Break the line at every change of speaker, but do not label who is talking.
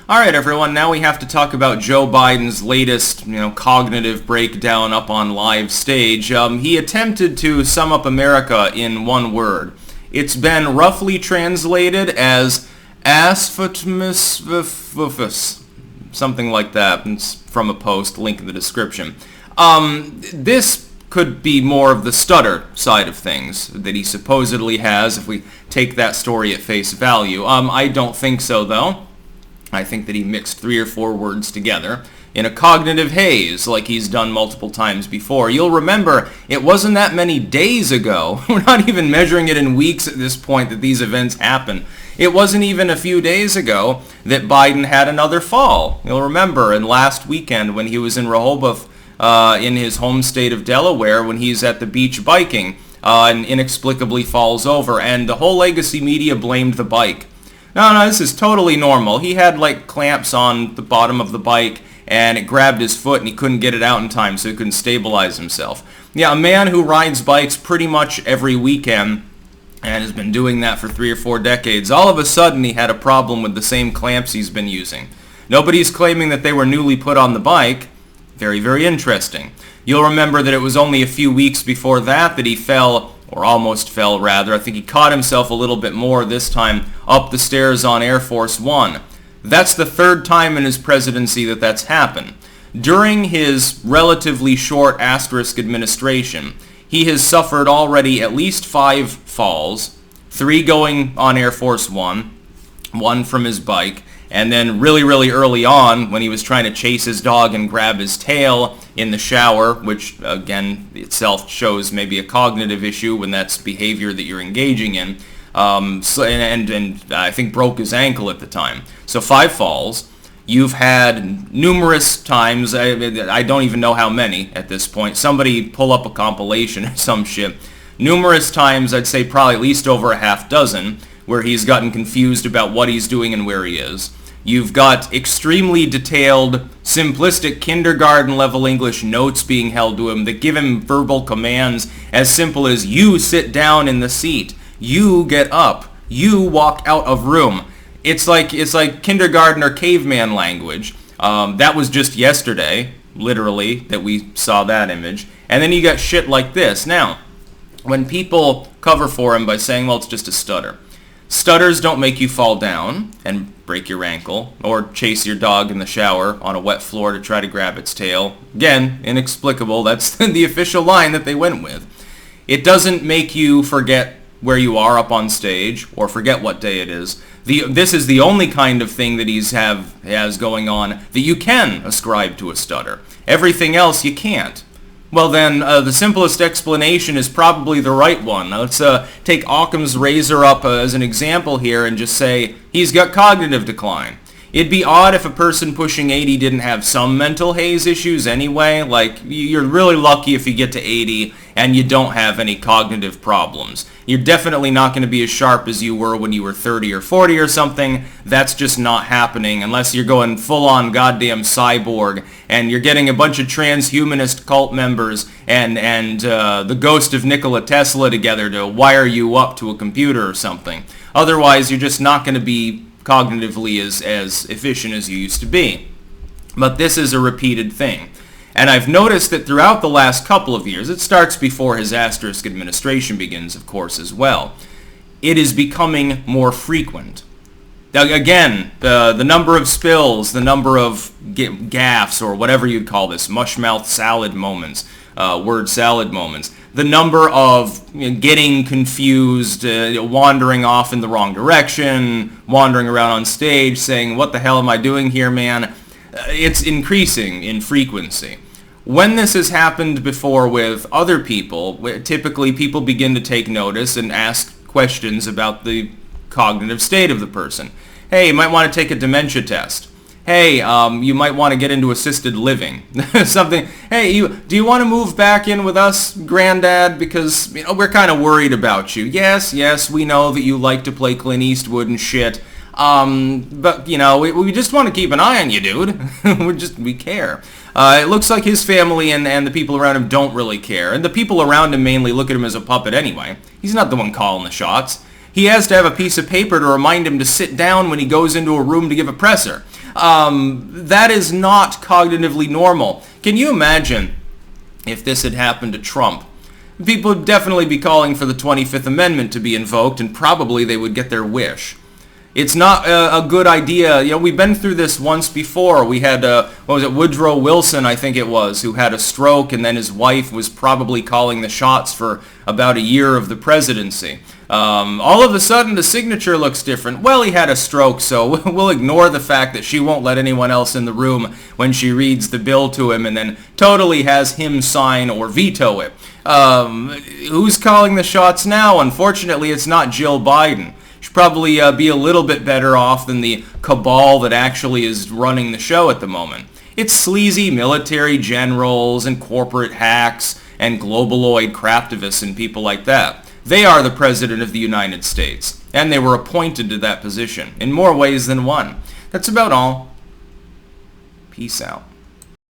All right, everyone, now we have to talk about Joe Biden's latest, cognitive breakdown up on live stage. He attempted to sum up America in one word. It's been roughly translated as Asfutmsifwffutsh, something like that. It's from a post, link in the description. This could be more of the stutter side of things that he supposedly has, if we take that story at face value. I don't think so, though. I think that he mixed 3 or 4 words together in a cognitive haze like he's done multiple times before. You'll remember, it wasn't that many days ago, we're not even measuring it in weeks at this point, that these events happen. It wasn't even a few days ago that Biden had another fall. You'll remember, in last weekend when he was in Rehoboth, in his home state of Delaware, when he's at the beach biking, and inexplicably falls over, and the whole legacy media blamed the bike. No, this is totally normal. He had clamps on the bottom of the bike and it grabbed his foot and he couldn't get it out in time, so he couldn't stabilize himself. Yeah, a man who rides bikes pretty much every weekend and has been doing that for 3 or 4 decades, all of a sudden he had a problem with the same clamps he's been using. Nobody's claiming that they were newly put on the bike. Very, very interesting. You'll remember that it was only a few weeks before that he fell, or almost fell rather. I think he caught himself a little bit more this time up the stairs on Air Force One. That's the 3rd time in his presidency that that's happened. During his relatively short asterisk administration, he has suffered already at least 5 falls, 3 going on Air Force One, 1 from his bike, and then really, really early on, when he was trying to chase his dog and grab his tail in the shower, which, again, itself shows maybe a cognitive issue when that's behavior that you're engaging in, and I think broke his ankle at the time. So 5 falls. You've had numerous times, I don't even know how many at this point. Somebody pull up a compilation or some shit. Numerous times, I'd say probably at least over a half dozen, where he's gotten confused about what he's doing and where he is. You've got extremely detailed, simplistic kindergarten-level English notes being held to him that give him verbal commands as simple as, you sit down in the seat, you get up, you walk out of room. It's like kindergarten or caveman language. That was just yesterday, literally, that we saw that image. And then you got shit like this. Now, when people cover for him by saying, well, it's just a stutter. Stutters don't make you fall down and break your ankle or chase your dog in the shower on a wet floor to try to grab its tail. Again, inexplicable. That's the official line that they went with. It doesn't make you forget where you are up on stage or forget what day it is. This is the only kind of thing that he has going on that you can ascribe to a stutter. Everything else you can't. Well then, the simplest explanation is probably the right one. Now, let's take Occam's razor up as an example here and just say he's got cognitive decline. It'd be odd if a person pushing 80 didn't have some mental haze issues anyway. You're really lucky if you get to 80 and you don't have any cognitive problems. You're definitely not going to be as sharp as you were when you were 30 or 40 or something. That's just not happening unless you're going full-on goddamn cyborg and you're getting a bunch of transhumanist cult members and the ghost of Nikola Tesla together to wire you up to a computer or something. Otherwise, you're just not going to be cognitively as efficient as you used to be. But this is a repeated thing. And I've noticed that throughout the last couple of years, it starts before his asterisk administration begins, of course, as well, it is becoming more frequent. Again, the number of spills, the number of gaffes, or whatever you'd call this, mushmouth salad moments, word salad moments, the number of getting confused, wandering off in the wrong direction, wandering around on stage saying, what the hell am I doing here, man? It's increasing in frequency. When this has happened before with other people, typically people begin to take notice and ask questions about the cognitive state of the person. Hey, you might want to take a dementia test. Hey, you might want to get into assisted living. Something. Hey, do you want to move back in with us, Granddad? Because we're kind of worried about you. Yes, we know that you like to play Clint Eastwood and shit. But we just want to keep an eye on you, dude. we care. It looks like his family and the people around him don't really care, and the people around him mainly look at him as a puppet anyway. He's not the one calling the shots. He has to have a piece of paper to remind him to sit down when he goes into a room to give a presser. That is not cognitively normal. Can you imagine if this had happened to Trump? People would definitely be calling for the 25th Amendment to be invoked, and probably they would get their wish. It's not a good idea. You know, we've been through this once before. We had, Woodrow Wilson, I think it was, who had a stroke, and then his wife was probably calling the shots for about a year of the presidency. All of a sudden, the signature looks different. Well, he had a stroke, so we'll ignore the fact that she won't let anyone else in the room when she reads the bill to him and then totally has him sign or veto it. Who's calling the shots now? Unfortunately, it's not Jill Biden. Should probably be a little bit better off than the cabal that actually is running the show at the moment. It's sleazy military generals and corporate hacks and globaloid craftivists and people like that. They are the President of the United States, and they were appointed to that position in more ways than one. That's about all. Peace out.